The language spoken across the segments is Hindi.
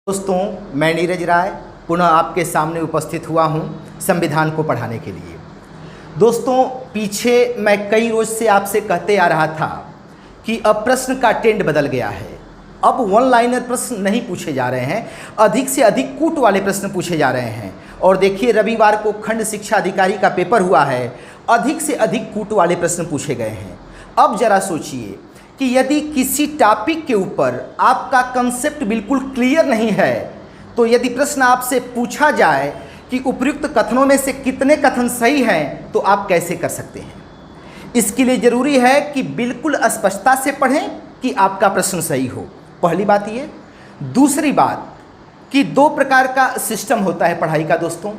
दोस्तों, मैं नीरज राय पुनः आपके सामने उपस्थित हुआ हूं संविधान को पढ़ाने के लिए। दोस्तों, पीछे मैं कई रोज से आपसे कहते आ रहा था कि अब प्रश्न का ट्रेंड बदल गया है। अब वन लाइनर प्रश्न नहीं पूछे जा रहे हैं, अधिक से अधिक कूट वाले प्रश्न पूछे जा रहे हैं। और देखिए, रविवार को खंड शिक्षा अधिकारी का पेपर हुआ है, अधिक से अधिक कूट वाले प्रश्न पूछे गए हैं। अब जरा सोचिए कि यदि किसी टॉपिक के ऊपर आपका कंसेप्ट बिल्कुल क्लियर नहीं है, तो यदि प्रश्न आपसे पूछा जाए कि उपयुक्त कथनों में से कितने कथन सही हैं, तो आप कैसे कर सकते हैं। इसके लिए ज़रूरी है कि बिल्कुल स्पष्टता से पढ़ें कि आपका प्रश्न सही हो। पहली बात ये। दूसरी बात कि दो प्रकार का सिस्टम होता है पढ़ाई का दोस्तों।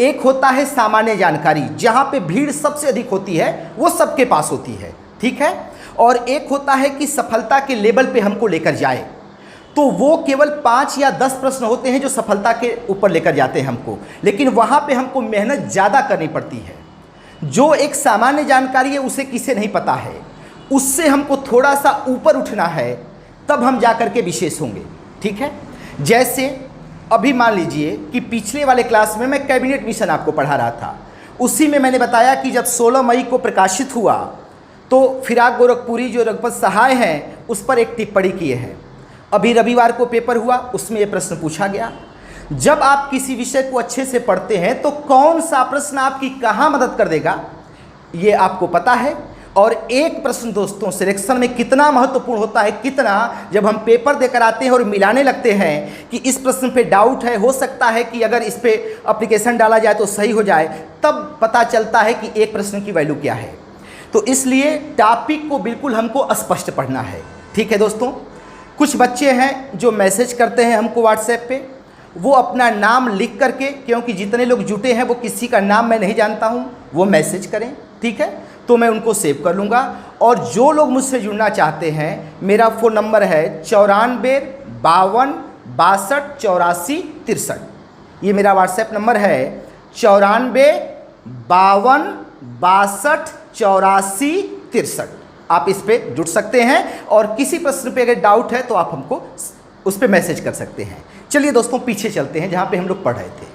एक होता है सामान्य जानकारी, जहाँ पे भीड़ सबसे अधिक होती है, वो सबके पास होती है, ठीक है। और एक होता है कि सफलता के लेवल पे हमको लेकर जाए, तो वो केवल 5 या 10 प्रश्न होते हैं जो सफलता के ऊपर लेकर जाते हैं हमको, लेकिन वहाँ पे हमको मेहनत ज़्यादा करनी पड़ती है। जो एक सामान्य जानकारी है उसे किसे नहीं पता है, उससे हमको थोड़ा सा ऊपर उठना है, तब हम जा कर के विशेष होंगे, ठीक है। जैसे अभी मान लीजिए कि पिछले वाले क्लास में मैं कैबिनेट मिशन आपको पढ़ा रहा था, उसी में मैंने बताया कि जब 16 मई को प्रकाशित हुआ तो फिराक गोरखपुरी जो रघुपत सहाय हैं उस पर एक टिप्पणी किए हैं। अभी रविवार को पेपर हुआ, उसमें ये प्रश्न पूछा गया। जब आप किसी विषय को अच्छे से पढ़ते हैं तो कौन सा प्रश्न आपकी कहाँ मदद कर देगा, ये आपको पता है। और एक प्रश्न दोस्तों सिलेक्शन में कितना महत्वपूर्ण होता है, कितना, जब हम पेपर देकर आते हैं और मिलाने लगते हैं कि इस प्रश्न पे डाउट है, हो सकता है कि अगर इस पे एप्लीकेशन डाला जाए तो सही हो जाए, तब पता चलता है कि एक प्रश्न की वैल्यू क्या है। तो इसलिए टॉपिक को बिल्कुल हमको स्पष्ट पढ़ना है, ठीक है दोस्तों। कुछ बच्चे हैं जो मैसेज करते हैं हमको व्हाट्सएप पे, वो अपना नाम लिख करके, क्योंकि जितने लोग जुटे हैं वो किसी का नाम मैं नहीं जानता हूँ, वो मैसेज करें, ठीक है, तो मैं उनको सेव कर लूँगा। और जो लोग मुझसे जुड़ना चाहते हैं, मेरा फ़ोन नंबर है 94 52 62 84 63। ये मेरा व्हाट्सएप नंबर है 94 52 62 84 63। आप इस पे जुड़ सकते हैं और किसी प्रश्न पे अगर डाउट है तो आप हमको उस पे मैसेज कर सकते हैं। चलिए दोस्तों, पीछे चलते हैं जहाँ पे हम लोग पढ़ रहे थे।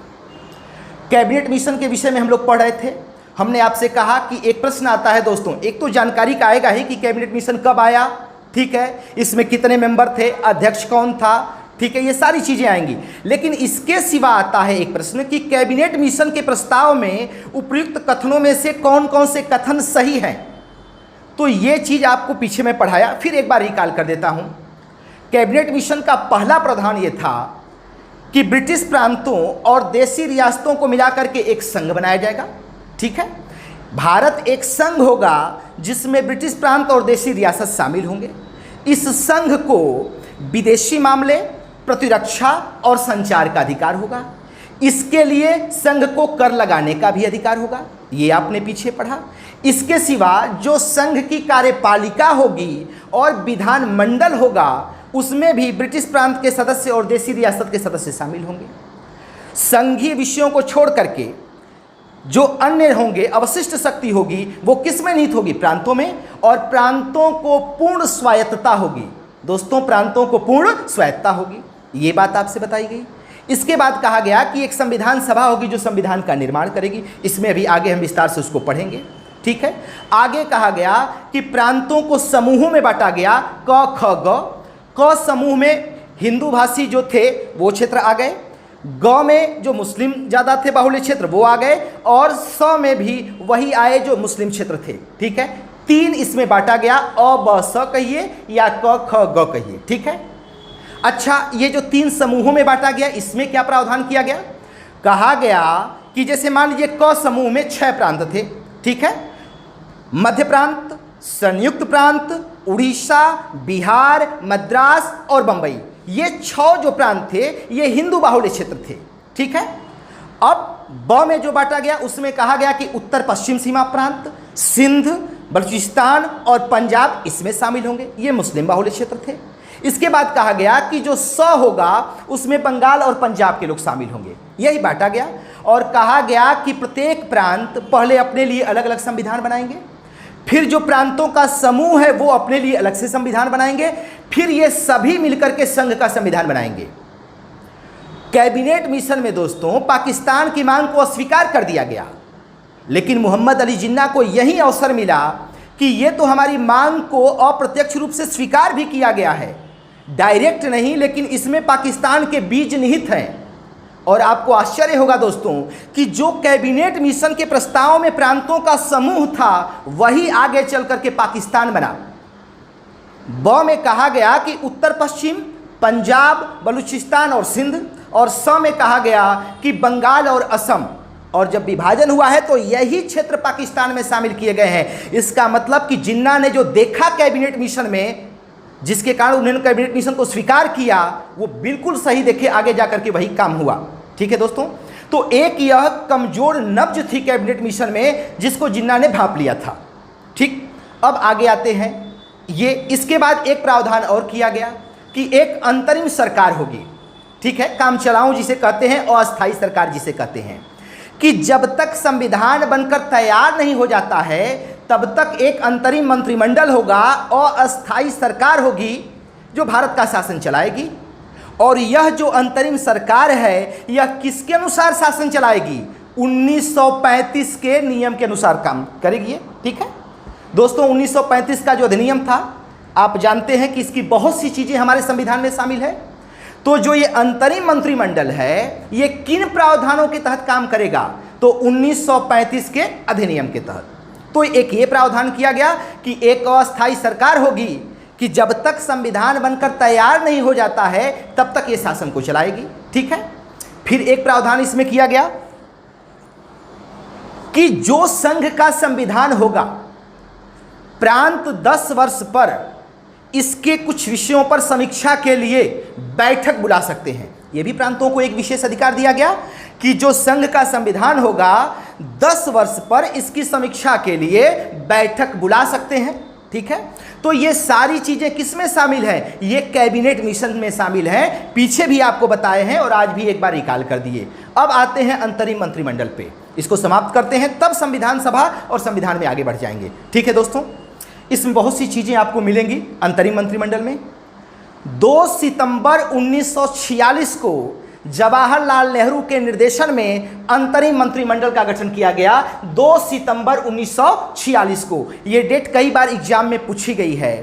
कैबिनेट मिशन के विषय में हम लोग पढ़ रहे थे। हमने आपसे कहा कि एक प्रश्न आता है दोस्तों, एक तो जानकारी का आएगा ही कि कैबिनेट मिशन कब आया, ठीक है, इसमें कितने मेंबर थे, अध्यक्ष कौन था, ठीक है, ये सारी चीज़ें आएंगी। लेकिन इसके सिवा आता है एक प्रश्न कि कैबिनेट मिशन के प्रस्ताव में उपयुक्त कथनों में से कौन कौन से कथन सही हैं। तो ये चीज़ आपको पीछे में पढ़ाया, फिर एक बार रिकॉल कर देता हूँ। कैबिनेट मिशन का पहला प्रावधान ये था कि ब्रिटिश प्रांतों और देशी रियासतों को मिलाकर के एक संघ बनाया जाएगा, ठीक है। भारत एक संघ होगा जिसमें ब्रिटिश प्रांत और देशी रियासत शामिल होंगे। इस संघ को विदेशी मामले, प्रतिरक्षा और संचार का अधिकार होगा। इसके लिए संघ को कर लगाने का भी अधिकार होगा, ये आपने पीछे पढ़ा। इसके सिवा जो संघ की कार्यपालिका होगी और विधानमंडल होगा, उसमें भी ब्रिटिश प्रांत के सदस्य और देशी रियासत के सदस्य शामिल होंगे। संघीय विषयों को छोड़ करके जो अन्य होंगे, अवशिष्ट शक्ति होगी, वो किस में निहित होगी, प्रांतों में। और प्रांतों को पूर्ण स्वायत्तता होगी दोस्तों, प्रांतों को पूर्ण स्वायत्तता होगी, ये बात आपसे बताई गई। इसके बाद कहा गया कि एक संविधान सभा होगी जो संविधान का निर्माण करेगी। इसमें अभी आगे हम विस्तार से उसको पढ़ेंगे, ठीक है। आगे कहा गया कि प्रांतों को समूहों में बांटा गया, क ख ग। क समूह में हिंदू भाषी जो थे वो क्षेत्र आ गए, ग में जो मुस्लिम ज़्यादा थे बाहुल्य क्षेत्र वो आ गए, और स में भी वही आए जो मुस्लिम क्षेत्र थे, ठीक है। 3 इसमें बांटा गया, अ ब स कहिए या क ख ग कहिए, ठीक है। अच्छा, ये जो 3 समूहों में बांटा गया, इसमें क्या प्रावधान किया गया, कहा गया कि जैसे मान लीजिए क समूह में 6 प्रांत थे, ठीक है। मध्य प्रांत, संयुक्त प्रांत, उड़ीसा, बिहार, मद्रास और बंबई, ये 6 जो प्रांत थे ये हिंदू बाहुल्य क्षेत्र थे, ठीक है। अब ब में जो बांटा गया उसमें कहा गया कि उत्तर पश्चिम सीमा प्रांत, सिंध, बलूचिस्तान और पंजाब इसमें शामिल होंगे, ये मुस्लिम बाहुल्य क्षेत्र थे। इसके बाद कहा गया कि जो स होगा उसमें बंगाल और पंजाब के लोग शामिल होंगे, यही बांटा गया। और कहा गया कि प्रत्येक प्रांत पहले अपने लिए अलग अलग संविधान बनाएंगे, फिर जो प्रांतों का समूह है वो अपने लिए अलग से संविधान बनाएंगे, फिर ये सभी मिलकर के संघ का संविधान बनाएंगे। कैबिनेट मिशन में दोस्तों पाकिस्तान की मांग को अस्वीकार कर दिया गया, लेकिन मोहम्मद अली जिन्ना को यही अवसर मिला कि ये तो हमारी मांग को अप्रत्यक्ष रूप से स्वीकार भी किया गया है, डायरेक्ट नहीं, लेकिन इसमें पाकिस्तान के बीज निहित हैं। और आपको आश्चर्य होगा दोस्तों कि जो कैबिनेट मिशन के प्रस्ताव में प्रांतों का समूह था, वही आगे चल करके पाकिस्तान बना। ब में कहा गया कि उत्तर पश्चिम, पंजाब, बलूचिस्तान और सिंध, और स में कहा गया कि बंगाल और असम। और जब विभाजन हुआ है तो यही क्षेत्र पाकिस्तान में शामिल किए गए हैं। इसका मतलब कि जिन्ना ने जो देखा कैबिनेट मिशन में, जिसके कारण उन्होंने कैबिनेट मिशन को स्वीकार किया, वो बिल्कुल सही देखे, आगे जाकर के वही काम हुआ। ठीक है दोस्तों, तो एक यह कमजोर नब्ज थी कैबिनेट मिशन में जिसको जिन्ना ने भांप लिया था। ठीक, अब आगे आते हैं। ये इसके बाद एक प्रावधान और किया गया कि एक अंतरिम सरकार होगी। ठीक है, काम चलाऊं जिसे कहते हैं, अस्थायी सरकार जिसे कहते हैं, कि जब तक संविधान बनकर तैयार नहीं हो जाता है तब तक एक अंतरिम मंत्रिमंडल होगा, अस्थायी सरकार होगी जो भारत का शासन चलाएगी। और यह जो अंतरिम सरकार है, यह किसके अनुसार शासन चलाएगी? 1935 के नियम के अनुसार काम करेगी। ठीक है दोस्तों, 1935 का जो अधिनियम था, आप जानते हैं कि इसकी बहुत सी चीज़ें हमारे संविधान में शामिल है। तो जो ये अंतरिम मंत्रिमंडल है, ये किन प्रावधानों के तहत काम करेगा? तो 1935 के अधिनियम के तहत। तो एक ये प्रावधान किया गया कि एक अस्थायी सरकार होगी कि जब तक संविधान बनकर तैयार नहीं हो जाता है तब तक ये शासन को चलाएगी। ठीक है, फिर एक प्रावधान इसमें किया गया कि जो संघ का संविधान होगा, प्रांत 10 वर्ष पर इसके कुछ विषयों पर समीक्षा के लिए बैठक बुला सकते हैं। यह भी प्रांतों को एक विशेष अधिकार दिया गया कि जो संघ का संविधान होगा 10 वर्ष पर इसकी समीक्षा के लिए बैठक बुला सकते हैं। ठीक है, तो ये सारी चीजें किस में शामिल है? ये कैबिनेट मिशन में शामिल है। पीछे भी आपको बताए हैं और आज भी एक बार रिकॉल कर दिए। अब आते हैं अंतरिम मंत्रिमंडल पे, इसको समाप्त करते हैं, तब संविधान सभा और संविधान में आगे बढ़ जाएंगे। ठीक है दोस्तों, इसमें बहुत सी चीजें आपको मिलेंगी अंतरिम मंत्रिमंडल में। 2 सितंबर 1946 को जवाहरलाल नेहरू के निर्देशन में अंतरिम मंत्रिमंडल का गठन किया गया। 2 सितंबर 1946 को। यह डेट कई बार एग्जाम में पूछी गई है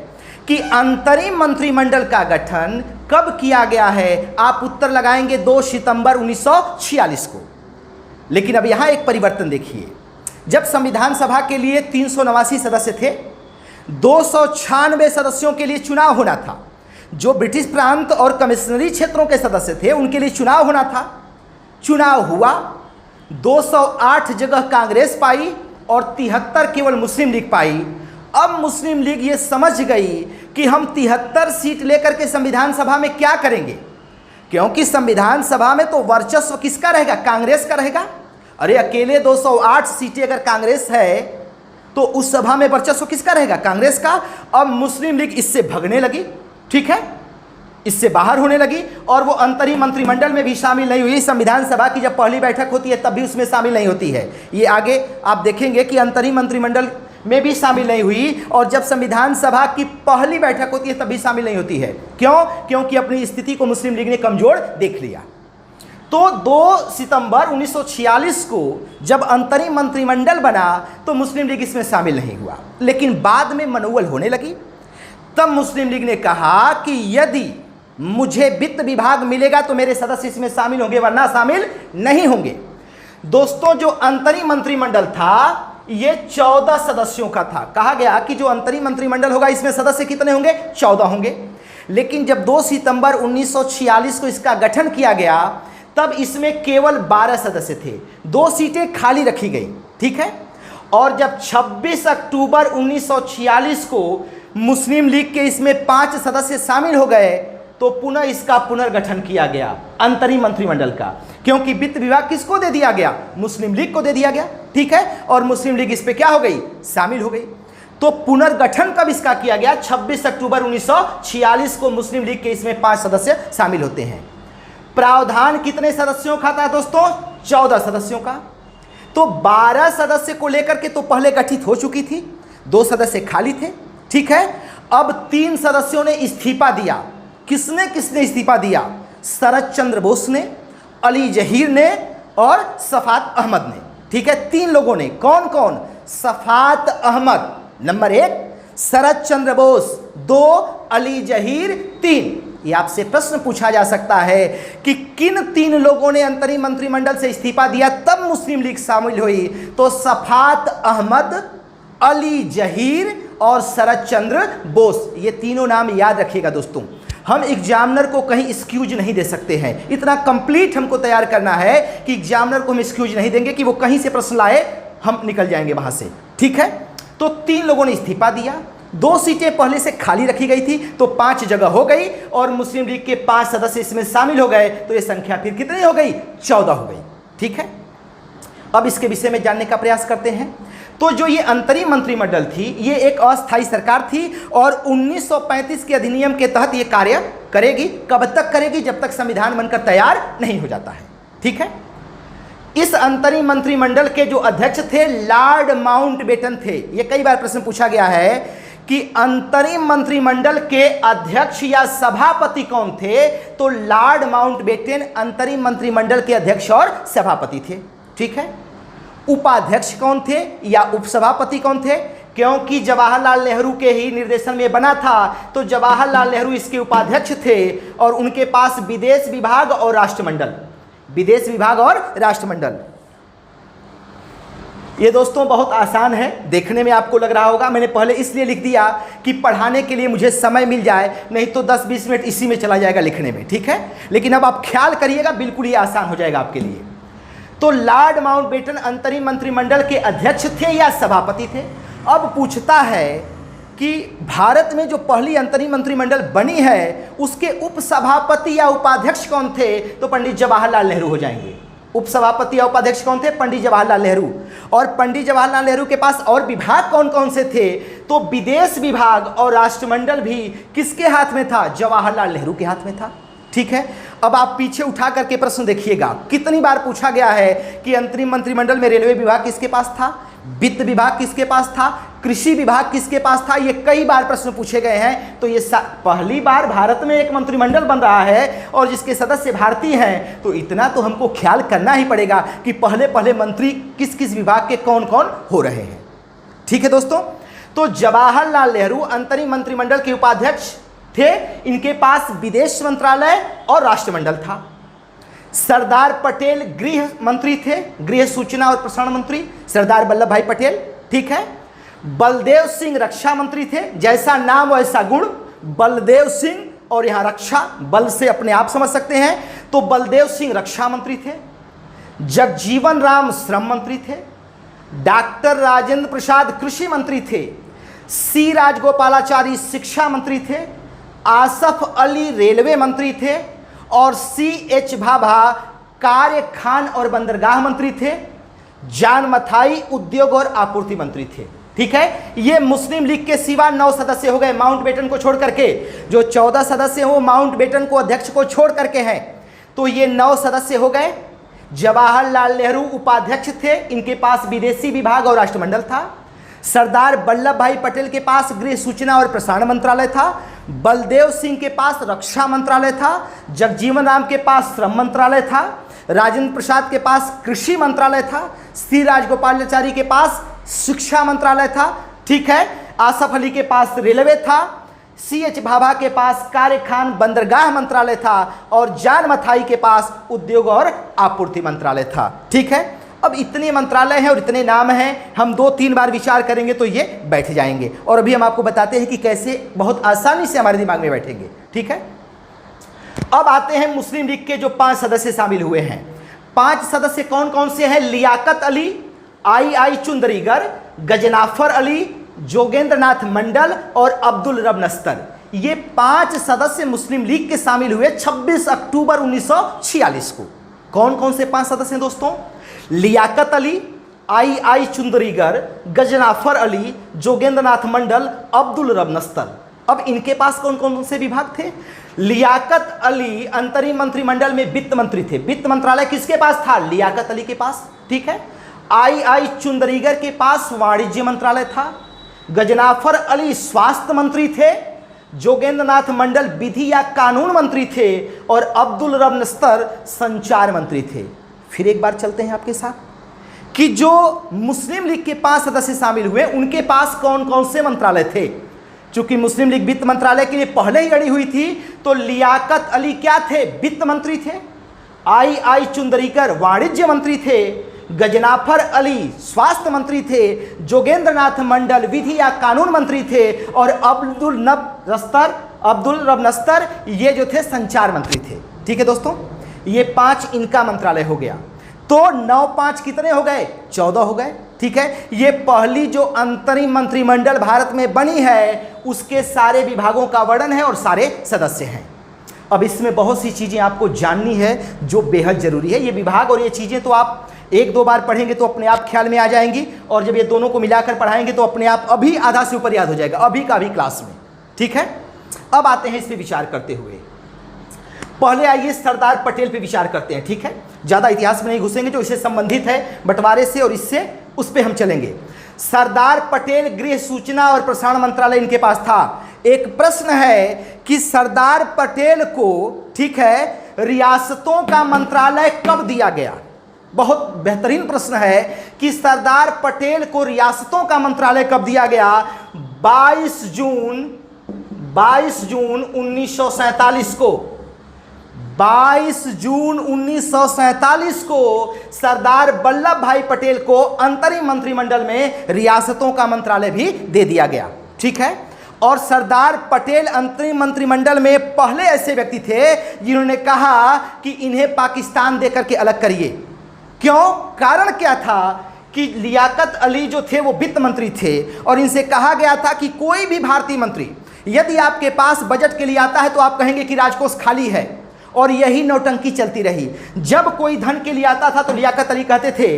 कि अंतरिम मंत्रिमंडल का गठन कब किया गया है। आप उत्तर लगाएंगे 2 सितंबर 1946 को। लेकिन अब यहां एक परिवर्तन देखिए, जब संविधान सभा के लिए 389 सदस्य थे, 296 सदस्यों के लिए चुनाव होना था। जो ब्रिटिश प्रांत और कमिश्नरी क्षेत्रों के सदस्य थे उनके लिए चुनाव होना था। चुनाव हुआ, 208 जगह कांग्रेस पाई और 73 केवल मुस्लिम लीग पाई। अब मुस्लिम लीग ये समझ गई कि हम 73 सीट लेकर के संविधान सभा में क्या करेंगे, क्योंकि संविधान सभा में तो वर्चस्व किसका रहेगा? कांग्रेस का रहेगा। अरे अकेले 208 सीटें अगर कांग्रेस है तो उस सभा में वर्चस्व किसका रहेगा? कांग्रेस का। अब मुस्लिम लीग इससे भगने लगी। ठीक है, इससे बाहर होने लगी और वो अंतरिम मंत्रिमंडल में भी शामिल नहीं हुई। संविधान सभा की जब पहली बैठक होती है तब भी उसमें शामिल नहीं होती है। ये आगे आप देखेंगे कि अंतरिम मंत्रिमंडल में भी शामिल नहीं हुई, और जब संविधान सभा की पहली बैठक होती है तब भी शामिल नहीं होती है। क्यों? क्योंकि अपनी स्थिति को मुस्लिम लीग ने कमजोर देख लिया। तो 2 सितंबर 1946 को जब अंतरिम मंत्रिमंडल बना तो मुस्लिम लीग इसमें शामिल नहीं हुआ। लेकिन बाद में मनोवल होने लगी, तब मुस्लिम लीग ने कहा कि यदि मुझे वित्त विभाग मिलेगा तो मेरे सदस्य इसमें शामिल होंगे, वरना शामिल नहीं होंगे। दोस्तों, जो अंतरिम मंत्रिमंडल था ये 14 सदस्यों का था। कहा गया कि जो अंतरिम मंत्रिमंडल होगा इसमें सदस्य कितने होंगे? 14 होंगे। लेकिन जब 2 सितंबर 1946 को इसका गठन किया गया तब इसमें केवल 12 सदस्य थे। 2 सीटें खाली रखी गई। ठीक है, और जब 26 अक्टूबर 1946 को मुस्लिम लीग के इसमें 5 सदस्य शामिल हो गए तो पुनः इसका पुनर्गठन किया गया अंतरिम मंत्रिमंडल का, क्योंकि वित्त विभाग किसको दे दिया गया? मुस्लिम लीग को दे दिया गया। ठीक है, और मुस्लिम लीग इस पे क्या हो गई? शामिल हो गई। तो पुनर्गठन कब इसका किया गया? 26 अक्टूबर 1946 को मुस्लिम लीग के इसमें 5 सदस्य शामिल होते हैं। प्रावधान कितने सदस्यों का था दोस्तों? 14 सदस्यों का। तो 12 सदस्य को लेकर के तो पहले गठित हो चुकी थी, 2 सदस्य खाली थे। ठीक है, अब 3 सदस्यों ने इस्तीफा दिया। किसने किसने इस्तीफा दिया? शरद चंद्र बोस ने, अली जहीर ने और सफात अहमद ने। ठीक है, 3 लोगों ने। कौन कौन? सफात अहमद नंबर 1, शरद चंद्र बोस 2, अली जहीर 3। ये आपसे प्रश्न पूछा जा सकता है कि किन 3 लोगों ने अंतरिम मंत्रिमंडल से इस्तीफा दिया तब मुस्लिम लीग शामिल हुई? तो सफात अहमद, अली जहीर और शरद चंद्र बोस। ये तीनों नाम याद रखिएगा दोस्तों। हम एग्जामिनर को कहीं एक्सक्यूज नहीं दे सकते हैं, इतना कंप्लीट हमको तैयार करना है कि एग्जामिनर को हम एक्सक्यूज नहीं देंगे कि वो कहीं से प्रश्न लाए हम निकल जाएंगे वहां से। ठीक है, तो 3 लोगों ने इस्तीफा दिया, 2 सीटें पहले से खाली रखी गई थी तो 5 जगह हो गई और मुस्लिम लीग के 5 सदस्य इसमें शामिल हो गए तो ये संख्या फिर कितनी हो गई? 14 हो गई। ठीक है, अब इसके विषय में जानने का प्रयास करते हैं। तो जो ये अंतरिम मंत्रिमंडल थी ये एक अस्थायी सरकार थी और 1935 के अधिनियम के तहत ये कार्य करेगी। कब तक करेगी? जब तक संविधान बनकर तैयार नहीं हो जाता है। ठीक है, इस अंतरिम मंत्रिमंडल के जो अध्यक्ष थे लॉर्ड माउंटबेटन थे। ये कई बार प्रश्न पूछा गया है कि अंतरिम मंत्रिमंडल के अध्यक्ष या सभापति कौन थे? तो लॉर्ड माउंटबेटन अंतरिम मंत्रिमंडल के अध्यक्ष और सभापति थे। ठीक है, उपाध्यक्ष कौन थे या उपसभापति कौन थे? क्योंकि जवाहरलाल नेहरू के ही निर्देशन में बना था तो जवाहरलाल नेहरू इसके उपाध्यक्ष थे और उनके पास विदेश विभाग और राष्ट्रमंडल, विदेश विभाग और राष्ट्रमंडल। ये दोस्तों बहुत आसान है, देखने में आपको लग रहा होगा। मैंने पहले इसलिए लिख दिया कि पढ़ाने के लिए मुझे समय मिल जाए, नहीं तो 10-20 मिनट इसी में चला जाएगा लिखने में। ठीक है, लेकिन अब आप ख्याल करिएगा, बिल्कुल ये आसान हो जाएगा आपके लिए। तो लॉर्ड माउंटबेटन अंतरिम मंत्रिमंडल के अध्यक्ष थे या सभापति थे? अब पूछता है कि भारत में जो पहली अंतरिम मंत्रिमंडल बनी है उसके उपसभापति या उपाध्यक्ष कौन थे? तो पंडित जवाहरलाल नेहरू हो जाएंगे। उपसभापति या उपाध्यक्ष कौन थे? पंडित जवाहरलाल नेहरू। और पंडित जवाहरलाल नेहरू के पास और विभाग कौन कौन से थे? तो विदेश विभाग और राष्ट्रमंडल भी किसके हाथ में था? जवाहरलाल नेहरू के हाथ में था। ठीक है, अब आप पीछे उठा करके प्रश्न देखिएगा, कितनी बार पूछा गया है कि अंतरिम मंत्रिमंडल में रेलवे विभाग किसके पास था, वित्त विभाग किसके पास था, कृषि विभाग किसके पास था? ये कई बार प्रश्न पूछे गए हैं। तो ये पहली बार भारत में एक मंत्रिमंडल बन रहा है और जिसके सदस्य भारतीय हैं, तो इतना तो हमको ख्याल करना ही पड़ेगा कि पहले पहले मंत्री किस किस विभाग के कौन कौन हो रहे हैं। ठीक है दोस्तों, तो जवाहरलाल नेहरू अंतरिम मंत्रिमंडल के उपाध्यक्ष थे, इनके पास विदेश मंत्रालय और राष्ट्रमंडल था। सरदार पटेल गृह मंत्री थे, गृह सूचना और प्रसारण मंत्री सरदार वल्लभ भाई पटेल। ठीक है, बलदेव सिंह रक्षा मंत्री थे, जैसा नाम वैसा गुण, बलदेव सिंह, और यहां रक्षा बल से अपने आप समझ सकते हैं, तो बलदेव सिंह रक्षा मंत्री थे। जगजीवन राम श्रम मंत्री थे, डॉक्टर राजेंद्र प्रसाद कृषि मंत्री थे, सी राजगोपालाचारी शिक्षा मंत्री थे, आसफ अली रेलवे मंत्री थे और CH भाभा कार्य खान और बंदरगाह मंत्री थे, जान मथाई उद्योग और आपूर्ति मंत्री थे। ठीक है, ये मुस्लिम लीग के सिवा 9 सदस्य हो गए माउंटबेटन को छोड़ करके। जो 14 सदस्य हो माउंटबेटन को अध्यक्ष को छोड़ करके हैं, तो ये 9 सदस्य हो गए। जवाहरलाल नेहरू उपाध्यक्ष थे, इनके पास विदेशी विभाग और राष्ट्रमंडल था। सरदार वल्लभ भाई पटेल के पास गृह सूचना और प्रसारण मंत्रालय था, बलदेव सिंह के पास रक्षा मंत्रालय था, जगजीवन राम के पास श्रम मंत्रालय था, राजेंद्र प्रसाद के पास कृषि मंत्रालय था, सी राजगोपालाचारी के पास शिक्षा मंत्रालय था। ठीक है, आसफ अली के पास रेलवे था, CH भाभा के पास कार्य खान बंदरगाह मंत्रालय था और जान मथाई के पास उद्योग और आपूर्ति मंत्रालय था। ठीक है, अब इतने मंत्रालय हैं और इतने नाम हैं, हम 2-3 बार विचार करेंगे तो ये बैठ जाएंगे। और अभी हम आपको बताते हैं कि कैसे बहुत आसानी से हमारे दिमाग में बैठेंगे। ठीक है, अब आते हैं मुस्लिम लीग के जो 5 सदस्य शामिल हुए हैं। 5 सदस्य कौन कौन से हैं? लियाकत अली, आई चुंदरीगर, गजनाफर अली, जोगेंद्र नाथ मंडल और अब्दुल रब नस्तर। ये 5 सदस्य मुस्लिम लीग के शामिल हुए 26 अक्टूबर 1946 को। कौन कौन से 5 सदस्य हैं दोस्तों? लियाकत अली, आई चुंदरीगर, गजनाफर अली, जोगेंद्र नाथ मंडल, अब्दुल रब नस्तर। अब इनके पास कौन कौन से विभाग थे? लियाकत अली अंतरिम मंत्रिमंडल में वित्त मंत्री थे। वित्त मंत्रालय किसके पास था? लियाकत अली के पास। ठीक है, आई चुंदरीगर के पास वाणिज्य मंत्रालय था। गजनाफर अली स्वास्थ्य मंत्री थे। जोगेंद्र नाथ मंडल विधि या कानून मंत्री थे और अब्दुल रब नस्तर संचार मंत्री थे। फिर एक बार चलते हैं आपके साथ कि जो मुस्लिम लीग के 5 सदस्य शामिल हुए उनके पास कौन कौन से मंत्रालय थे। चूंकि मुस्लिम लीग वित्त मंत्रालय के लिए पहले ही अड़ी हुई थी, तो लियाकत अली क्या थे? वित्त मंत्री थे। आई चुंदरीकर वाणिज्य मंत्री थे। गजनाफर अली स्वास्थ्य मंत्री थे। जोगेंद्र नाथ मंडल विधि या कानून मंत्री थे और अब्दुल रब नस्तर ये जो थे संचार मंत्री थे। ठीक है दोस्तों, ये 5 इनका मंत्रालय हो गया। तो 9-5 कितने हो गए? 14 हो गए। ठीक है, ये पहली जो अंतरिम मंत्रिमंडल भारत में बनी है उसके सारे विभागों का वर्णन है और सारे सदस्य हैं। अब इसमें बहुत सी चीज़ें आपको जाननी है जो बेहद जरूरी है। ये विभाग और ये चीज़ें तो आप 1-2 बार पढ़ेंगे तो अपने आप ख्याल में आ जाएंगी, और जब ये दोनों को मिलाकर पढ़ाएंगे तो अपने आप अभी आधा से ऊपर याद हो जाएगा, अभी का अभी क्लास में। ठीक है, अब आते हैं इस पे विचार करते हुए। पहले आइए सरदार पटेल पे विचार करते हैं। ठीक है, ज़्यादा इतिहास में नहीं घुसेंगे, जो इससे संबंधित है बंटवारे से और इससे उस पर हम चलेंगे। सरदार पटेल गृह सूचना और प्रसारण मंत्रालय इनके पास था। एक प्रश्न है कि सरदार पटेल को, ठीक है, रियासतों का मंत्रालय कब दिया गया? बहुत बेहतरीन प्रश्न है कि सरदार पटेल को रियासतों का मंत्रालय कब दिया गया? 22 जून 1947 को 22 जून 1947 को सरदार वल्लभ भाई पटेल को अंतरिम मंत्रिमंडल में रियासतों का मंत्रालय भी दे दिया गया। ठीक है, और सरदार पटेल अंतरिम मंत्रिमंडल में पहले ऐसे व्यक्ति थे जिन्होंने कहा कि इन्हें पाकिस्तान देकर के अलग करिए। क्यों? कारण क्या था कि लियाकत अली जो थे वो वित्त मंत्री थे और इनसे कहा गया था कि कोई भी भारतीय मंत्री यदि आपके पास बजट के लिए आता है तो आप कहेंगे कि राजकोष खाली है, और यही नौटंकी चलती रही। जब कोई धन के लिए आता था तो लियाकत अली कहते थे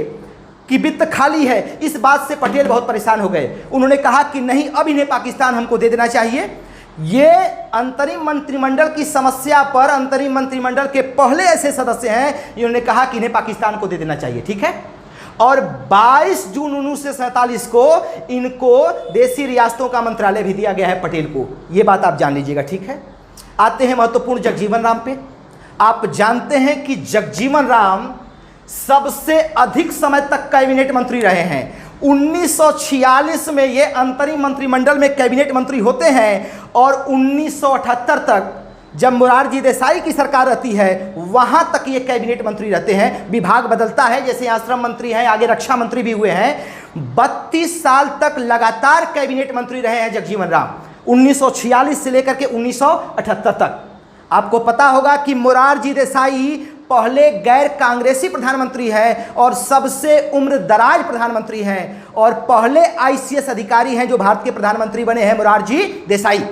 कि वित्त खाली है। इस बात से पटेल बहुत परेशान हो गए। उन्होंने कहा कि नहीं, अब इन्हें पाकिस्तान हमको दे देना चाहिए। ये अंतरिम मंत्रिमंडल की समस्या पर अंतरिम मंत्रिमंडल के पहले ऐसे सदस्य हैं जिन्होंने कहा कि इन्हें पाकिस्तान को दे देना चाहिए। ठीक है, और 22 जून 1947 को इनको देशी रियासतों का मंत्रालय भी दिया गया है पटेल को। ये बात आप जान लीजिएगा। ठीक है, आते हैं महत्वपूर्ण जगजीवन राम पे। आप जानते हैं कि जगजीवन राम सबसे अधिक समय तक कैबिनेट मंत्री रहे हैं। 1946 में ये अंतरिम मंत्रिमंडल में कैबिनेट मंत्री होते हैं और 1978 तक जब मोरारजी देसाई की सरकार रहती है वहां तक ये कैबिनेट मंत्री रहते हैं। विभाग बदलता है, जैसे यहाँ श्रम मंत्री हैं, आगे रक्षा मंत्री भी हुए हैं। 32 साल तक लगातार कैबिनेट मंत्री रहे हैं जगजीवन राम, 1946 से लेकर के 1978 तक। आपको पता होगा कि मोरारजी देसाई पहले गैर कांग्रेसी प्रधानमंत्री हैं और सबसे उम्र दराज प्रधानमंत्री हैं, और पहले ICS अधिकारी हैं जो भारत के प्रधानमंत्री बने हैं, मोरारजी देसाई।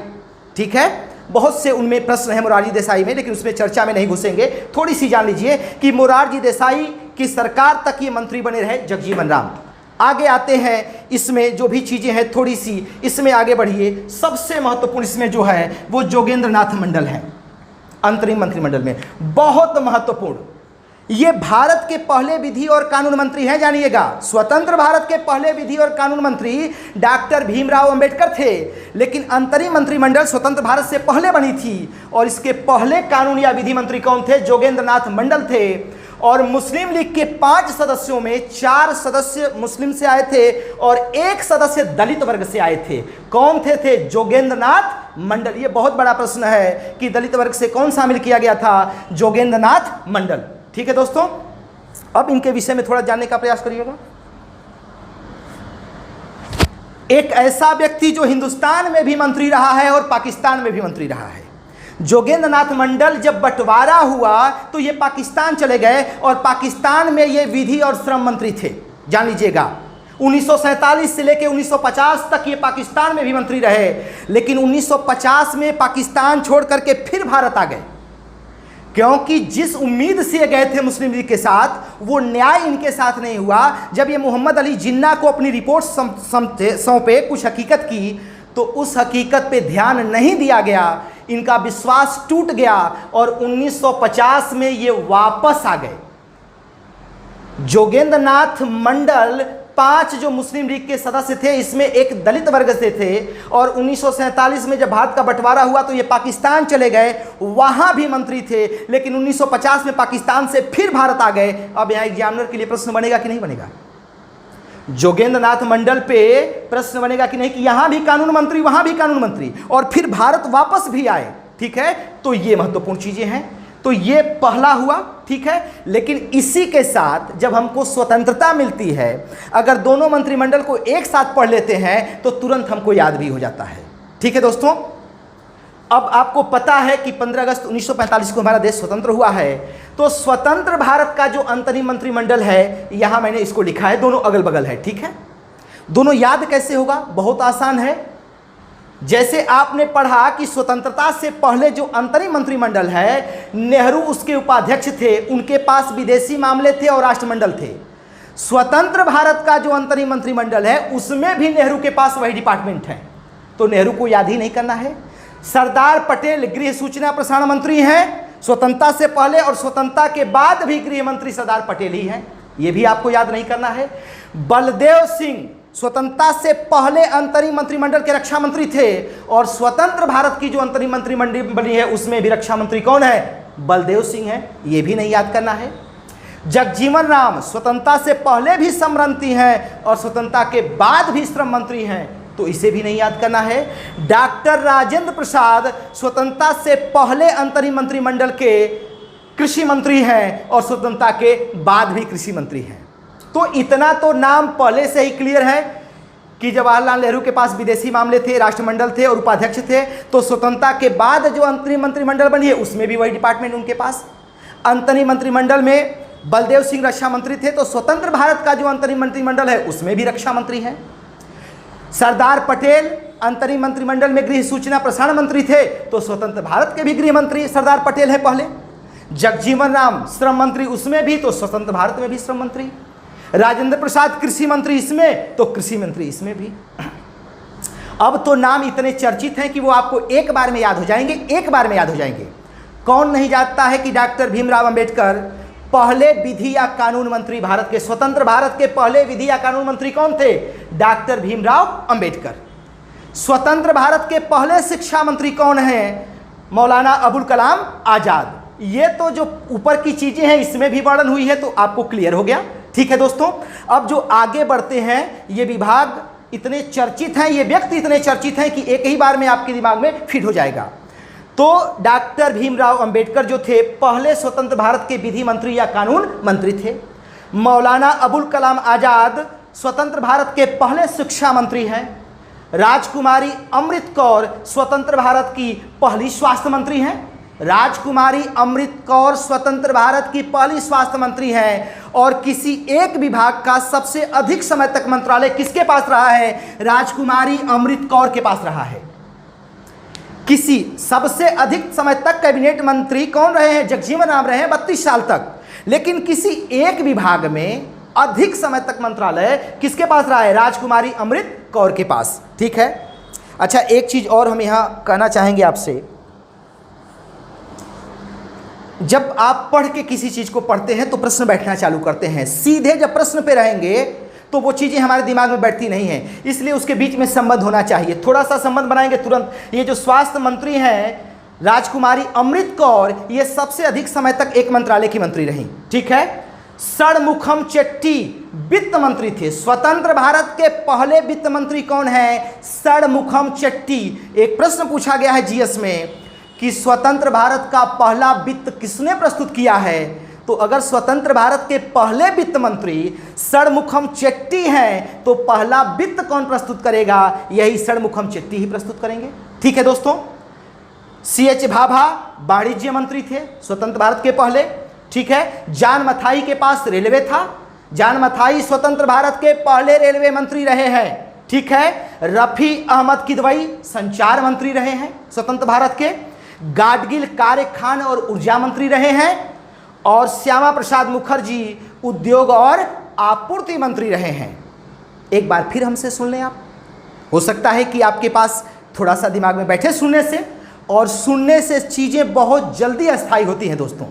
ठीक है, बहुत से उनमें प्रश्न हैं मोरारजी देसाई में, लेकिन उसमें चर्चा में नहीं घुसेंगे। थोड़ी सी जान लीजिए कि मोरारजी देसाई की सरकार तक ये मंत्री बने रहे जगजीवन राम। आगे आते हैं, इसमें जो भी चीज़ें हैं थोड़ी सी इसमें आगे बढ़िए। सबसे महत्वपूर्ण इसमें जो है वो जोगेंद्र नाथ मंडल है अंतरिम मंत्रिमंडल में, बहुत महत्वपूर्ण। ये भारत के पहले विधि और कानून मंत्री हैं, जानिएगा। स्वतंत्र भारत के पहले विधि और कानून मंत्री डॉक्टर भीमराव अंबेडकर थे, लेकिन अंतरिम मंत्रिमंडल स्वतंत्र भारत से पहले बनी थी और इसके पहले कानून या विधि मंत्री कौन थे? जोगेंद्र नाथ मंडल थे। और मुस्लिम लीग के 5 सदस्यों में 4 सदस्य मुस्लिम से आए थे और 1 सदस्य दलित वर्ग से आए थे। कौन थे? जोगेंद्र नाथ मंडल। ये बहुत बड़ा प्रश्न है कि दलित वर्ग से कौन शामिल किया गया था? जोगेंद्र नाथ मंडल। ठीक है दोस्तों, अब इनके विषय में थोड़ा जानने का प्रयास करिएगा। एक ऐसा व्यक्ति जो हिंदुस्तान में भी मंत्री रहा है और पाकिस्तान में भी मंत्री रहा है। जोगेंद्र नाथ मंडल जब बंटवारा हुआ तो ये पाकिस्तान चले गए और पाकिस्तान में ये विधि और श्रम मंत्री थे, जान लीजिएगा। 1947 से लेकर 1950 तक ये पाकिस्तान में भी मंत्री रहे, लेकिन 1950 में पाकिस्तान छोड़ करके फिर भारत आ गए, क्योंकि जिस उम्मीद से ये गए थे मुस्लिम लीग के साथ वो न्याय इनके साथ नहीं हुआ। जब ये मोहम्मद अली जिन्ना को अपनी रिपोर्ट सौंपे, कुछ हकीकत की, तो उस हकीकत पे ध्यान नहीं दिया गया, इनका विश्वास टूट गया और 1950 में ये वापस आ गए। जोगेंद्र नाथ मंडल 5 जो मुस्लिम लीग के सदस्य थे, इसमें एक दलित वर्ग से थे। और 1947 में जब भारत का बंटवारा हुआ तो ये पाकिस्तान चले गए, वहां भी मंत्री थे। लेकिन 1950 में पाकिस्तान से फिर भारत आ गए। अब यहाँ एग्जामिनर के लिए प्रश्न बनेगा कि नहीं बनेगा? जोगेंद्र नाथ मंडल पे प्रश्न बनेगा कि नहीं कि यहां भी कानून मंत्री, वहां भी कानून मंत्री, और फिर भारत वापस भी आए। ठीक है, तो ये महत्वपूर्ण चीजें हैं। तो ये पहला हुआ। ठीक है, लेकिन इसी के साथ जब हमको स्वतंत्रता मिलती है, अगर दोनों मंत्रिमंडल को एक साथ पढ़ लेते हैं तो तुरंत हमको याद भी हो जाता है। ठीक है दोस्तों, अब आपको पता है कि 15 अगस्त 1945 को हमारा देश स्वतंत्र हुआ है। तो स्वतंत्र भारत का जो अंतरिम मंत्रिमंडल है, यहां मैंने इसको लिखा है, दोनों अगल बगल है। ठीक है, दोनों याद कैसे होगा? बहुत आसान है। जैसे आपने पढ़ा कि स्वतंत्रता से पहले जो अंतरिम मंत्रिमंडल है, नेहरू उसके उपाध्यक्ष थे, उनके पास विदेशी मामले थे और राष्ट्रमंडल थे। स्वतंत्र भारत का जो अंतरिम मंत्रिमंडल है, उसमें भी नेहरू के पास वही डिपार्टमेंट है। तो नेहरू को याद ही नहीं करना है। सरदार पटेल गृह सूचना प्रसारण मंत्री हैं स्वतंत्रता से पहले, और स्वतंत्रता के बाद भी गृह मंत्री सरदार पटेल ही हैं, यह भी आपको याद नहीं करना है। बलदेव सिंह स्वतंत्रता से पहले अंतरिम मंत्रिमंडल के रक्षा मंत्री थे, और स्वतंत्र भारत की जो अंतरिम मंत्रिमंडल बनी है उसमें भी रक्षा मंत्री कौन है? बलदेव सिंह है, यह भी नहीं याद करना है। जगजीवन राम स्वतंत्रता से पहले भी श्रम मंत्री हैं और स्वतंत्रता के बाद भी श्रम मंत्री हैं, तो इसे भी नहीं याद करना है। डॉक्टर राजेंद्र प्रसाद स्वतंत्रता से पहले अंतरिम मंत्रिमंडल के कृषि मंत्री हैं और स्वतंत्रता के बाद भी कृषि मंत्री हैं। तो इतना तो नाम पहले से ही क्लियर है कि जवाहरलाल नेहरू के पास विदेशी मामले थे, राष्ट्रमंडल थे और उपाध्यक्ष थे। तो स्वतंत्रता के बाद जो अंतरिम मंत्रिमंडल बनी है उसमें भी वही डिपार्टमेंट उनके पास। अंतरिम मंत्रिमंडल में बलदेव सिंह रक्षा मंत्री थे, तो स्वतंत्र भारत का जो अंतरिम मंत्रिमंडल है उसमें भी रक्षा मंत्री हैं। सरदार पटेल अंतरिम मंत्रिमंडल में गृह सूचना प्रसारण मंत्री थे, तो स्वतंत्र भारत के भी गृह मंत्री सरदार पटेल है पहले। जगजीवन राम श्रम मंत्री उसमें भी, तो स्वतंत्र भारत में भी श्रम मंत्री। राजेंद्र प्रसाद कृषि मंत्री इसमें, तो कृषि मंत्री इसमें भी। अब तो नाम इतने चर्चित हैं कि वो आपको एक बार में याद हो जाएंगे, एक बार में याद हो जाएंगे। कौन नहीं जानता है कि डॉक्टर भीमराव अंबेडकर पहले विधि या कानून मंत्री, भारत के स्वतंत्र भारत के पहले विधि या कानून मंत्री कौन थे? डॉक्टर भीमराव अंबेडकर। स्वतंत्र भारत के पहले शिक्षा मंत्री कौन हैं? मौलाना अबुल कलाम आजाद। ये तो जो ऊपर की चीजें हैं इसमें भी वर्णन हुई है, तो आपको क्लियर हो गया। ठीक है दोस्तों, अब जो आगे बढ़ते हैं, ये विभाग इतने चर्चित हैं, ये व्यक्ति इतने चर्चित हैं कि एक ही बार में आपके दिमाग में फिट हो जाएगा। तो डॉक्टर भीमराव अंबेडकर जो थे पहले स्वतंत्र भारत के विधि मंत्री या कानून मंत्री थे। मौलाना अबुल कलाम आजाद स्वतंत्र भारत के पहले शिक्षा मंत्री हैं। राजकुमारी अमृत कौर स्वतंत्र भारत की पहली स्वास्थ्य मंत्री हैं। राजकुमारी अमृत कौर स्वतंत्र भारत की पहली स्वास्थ्य मंत्री हैं। और किसी एक विभाग का सबसे अधिक समय तक मंत्रालय किसके पास रहा है? राजकुमारी अमृत कौर के पास रहा है। किसी सबसे अधिक समय तक कैबिनेट मंत्री कौन रहे हैं? जगजीवन राम रहे हैं 32 साल तक। लेकिन किसी एक विभाग में अधिक समय तक मंत्रालय किसके पास रहा है? राजकुमारी अमृत कौर के पास। ठीक है, अच्छा एक चीज और हम यहां कहना चाहेंगे आपसे। जब आप पढ़ के किसी चीज को पढ़ते हैं तो प्रश्न बैठना चालू करते हैं। सीधे जब प्रश्न पे रहेंगे तो वो चीज़ें हमारे दिमाग में बैठती नहीं हैं, इसलिए उसके बीच में संबंध होना चाहिए। थोड़ा सा संबंध बनाएंगे तुरंत। ये जो स्वास्थ्य मंत्री हैं राजकुमारी अमृत कौर, ये सबसे अधिक समय तक एक मंत्रालय की मंत्री रही। ठीक है, षणमुखम चेट्टी वित्त मंत्री थे। स्वतंत्र भारत के पहले वित्त मंत्री कौन है? षणमुखम चेट्टी। एक प्रश्न पूछा गया है जीएस में कि स्वतंत्र भारत का पहला वित्त किसने प्रस्तुत किया है? तो अगर स्वतंत्र भारत के पहले वित्त मंत्री षणमुखम चेट्टी हैं तो पहला वित्त कौन प्रस्तुत करेगा? यही षणमुखम चेट्टी ही प्रस्तुत करेंगे। ठीक है दोस्तों, CH भाभा वाणिज्य मंत्री थे स्वतंत्र भारत के पहले। ठीक है, जान मथाई के पास रेलवे था। जान मथाई स्वतंत्र भारत के पहले रेलवे मंत्री रहे हैं। ठीक है, रफी अहमद किदवई संचार मंत्री रहे हैं स्वतंत्र भारत के। गाडगिल कार्य खान और ऊर्जा मंत्री रहे हैं। और श्यामा प्रसाद मुखर्जी उद्योग और आपूर्ति मंत्री रहे हैं। एक बार फिर हमसे सुन लें आप। हो सकता है कि आपके पास थोड़ा सा दिमाग में बैठे सुनने से, और सुनने से चीज़ें बहुत जल्दी अस्थायी होती हैं दोस्तों।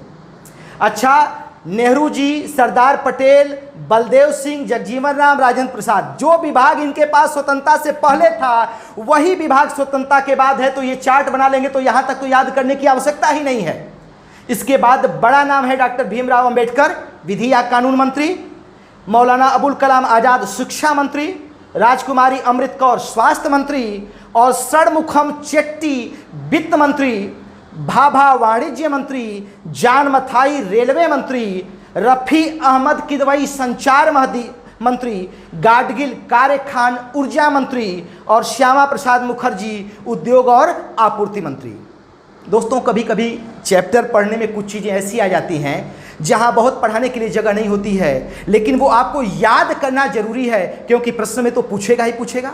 अच्छा, नेहरू जी, सरदार पटेल, बलदेव सिंह, जगजीवन राम, राजेंद्र प्रसाद। जो विभाग इनके पास स्वतंत्रता से पहले था वही विभाग स्वतंत्रता के बाद है। तो ये चार्ट बना लेंगे तो यहां तक तो याद करने की आवश्यकता ही नहीं है। इसके बाद बड़ा नाम है डॉक्टर भीमराव अंबेडकर, विधि या कानून मंत्री, मौलाना अबुल कलाम आजाद, शिक्षा मंत्री, राजकुमारी अमृत कौर, स्वास्थ्य मंत्री, और षणमुखम चेट्टी, वित्त मंत्री, भाभा वाणिज्य मंत्री, जान मथाई, रेलवे मंत्री, रफ़ी अहमद किदवई, संचार मंत्री, गाडगिल कारे खान, ऊर्जा मंत्री, और श्यामा प्रसाद मुखर्जी, उद्योग और आपूर्ति मंत्री। दोस्तों, कभी कभी चैप्टर पढ़ने में कुछ चीज़ें ऐसी आ जाती हैं जहां बहुत पढ़ाने के लिए जगह नहीं होती है, लेकिन वो आपको याद करना जरूरी है, क्योंकि प्रश्न में तो पूछेगा ही पूछेगा।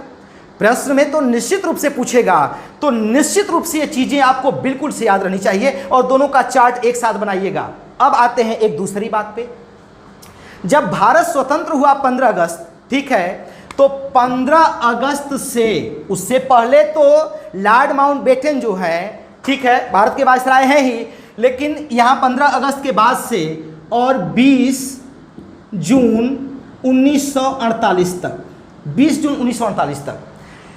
प्रश्न में तो निश्चित रूप से पूछेगा, तो निश्चित रूप से ये चीज़ें आपको बिल्कुल से याद रहनी चाहिए और दोनों का चार्ट एक साथ बनाइएगा। अब आते हैं एक दूसरी बात पे। जब भारत स्वतंत्र हुआ 15 अगस्त, ठीक है, तो 15 अगस्त से, उससे पहले तो लॉर्ड माउंटबेटन जो है, ठीक है, भारत के वायसराय हैं ही, लेकिन यहाँ 15 अगस्त के बाद से और 20 जून 1948 तक, 20 जून 1948 तक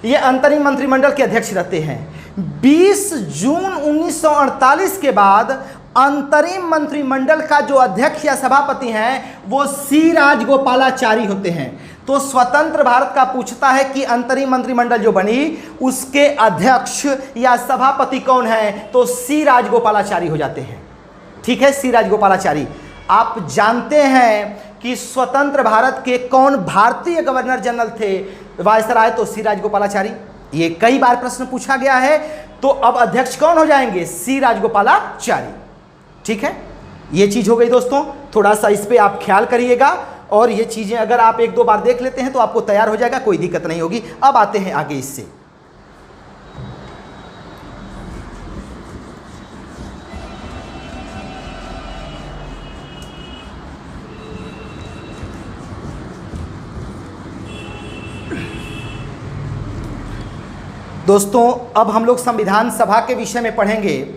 ये अंतरिम मंत्रिमंडल के अध्यक्ष रहते हैं। 20 जून 1948 के बाद अंतरिम मंत्रिमंडल का जो अध्यक्ष या सभापति हैं वो सी राजगोपालाचारी होते हैं। तो स्वतंत्र भारत का पूछता है कि अंतरिम मंत्रिमंडल जो बनी उसके अध्यक्ष या सभापति कौन है, तो सी राजगोपालाचारी हो जाते हैं। ठीक है, सी राजगोपालाचारी। आप जानते हैं कि स्वतंत्र भारत के कौन भारतीय गवर्नर जनरल थे, वायसराय, तो सी राजगोपालाचारी। ये कई बार प्रश्न पूछा गया है। तो अब अध्यक्ष कौन हो जाएंगे, सी राजगोपालाचारी। ठीक है, ये चीज हो गई दोस्तों, थोड़ा सा इस पे आप ख्याल करिएगा और ये चीजें अगर आप एक दो बार देख लेते हैं तो आपको तैयार हो जाएगा, कोई दिक्कत नहीं होगी। अब आते हैं आगे इससे। दोस्तों, अब हम लोग संविधान सभा के विषय में पढ़ेंगे,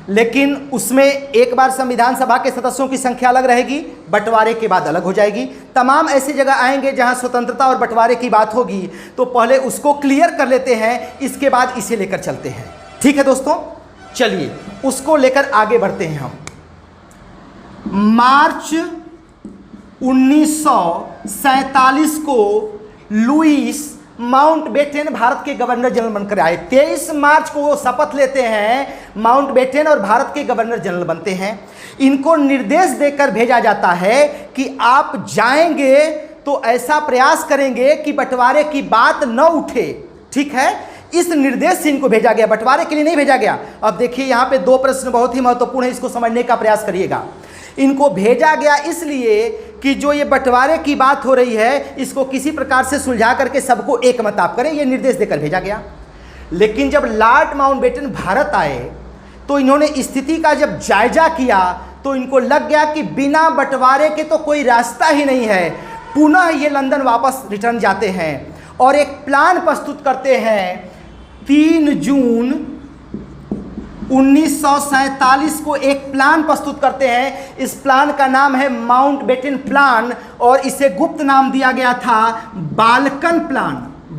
लेकिन उसमें एक बार संविधान सभा के सदस्यों की संख्या अलग रहेगी, बंटवारे के बाद अलग हो जाएगी। तमाम ऐसी जगह आएंगे जहां स्वतंत्रता और बंटवारे की बात होगी, तो पहले उसको क्लियर कर लेते हैं, इसके बाद इसे लेकर चलते हैं। ठीक है दोस्तों, चलिए उसको लेकर आगे बढ़ते हैं हम। मार्च 1947 को लुईस माउंटबेटन भारत के गवर्नर जनरल बनकर आए। 23 मार्च को वो शपथ लेते हैं माउंटबेटन और भारत के गवर्नर जनरल बनते हैं। इनको निर्देश देकर भेजा जाता है कि आप जाएंगे तो ऐसा प्रयास करेंगे कि बंटवारे की बात न उठे। ठीक है, इस निर्देश से इनको भेजा गया, बंटवारे के लिए नहीं भेजा गया। अब देखिए यहाँ पे दो प्रश्न बहुत ही महत्वपूर्ण है, इसको समझने का प्रयास करिएगा। इनको भेजा गया इसलिए कि जो ये बंटवारे की बात हो रही है इसको किसी प्रकार से सुलझा करके सबको एक मत आप करें, ये निर्देश देकर भेजा गया। लेकिन जब लॉर्ड माउंटबेटन भारत आए तो इन्होंने स्थिति का जब जायजा किया तो इनको लग गया कि बिना बंटवारे के तो कोई रास्ता ही नहीं है। पुनः ये लंदन वापस रिटर्न जाते हैं और एक प्लान प्रस्तुत करते हैं। 3 जून 1947 को एक प्लान प्रस्तुत करते हैं। इस प्लान का नाम है माउंटबेटन प्लान और इसे गुप्त नाम दिया गया था बाल्कन प्लान।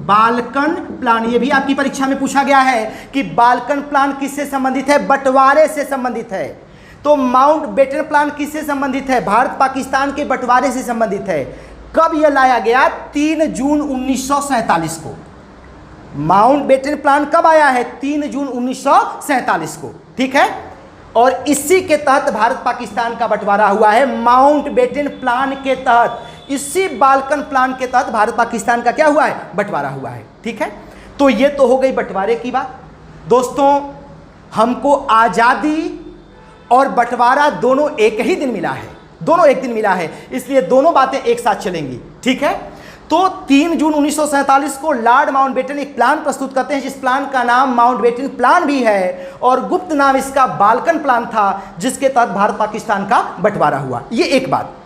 बाल्कन प्लान, ये भी आपकी परीक्षा में पूछा गया है कि बाल्कन प्लान किससे संबंधित है, बंटवारे से संबंधित है। तो माउंटबेटन प्लान किससे संबंधित है, भारत पाकिस्तान के बंटवारे से संबंधित है। कब यह लाया गया, 3 जून 1947 को। माउंटबेटन प्लान कब आया है, 3 जून 1947 को। ठीक है, और इसी के तहत भारत पाकिस्तान का बंटवारा हुआ है। माउंटबेटन प्लान के तहत, इसी बाल्कन प्लान के तहत भारत पाकिस्तान का क्या हुआ है, बंटवारा हुआ है। ठीक है, तो ये तो हो गई बंटवारे की बात। दोस्तों, हमको आज़ादी और बंटवारा दोनों एक ही दिन मिला है, दोनों एक दिन मिला है, इसलिए दोनों बातें एक साथ चलेंगी। ठीक है, तो 3 जून 1947 को लॉर्ड माउंटबेटन एक प्लान प्रस्तुत करते हैं, जिस प्लान का नाम माउंटबेटन प्लान भी है और गुप्त नाम इसका बाल्कन प्लान था, जिसके तहत भारत पाकिस्तान का बंटवारा हुआ। ये एक बात।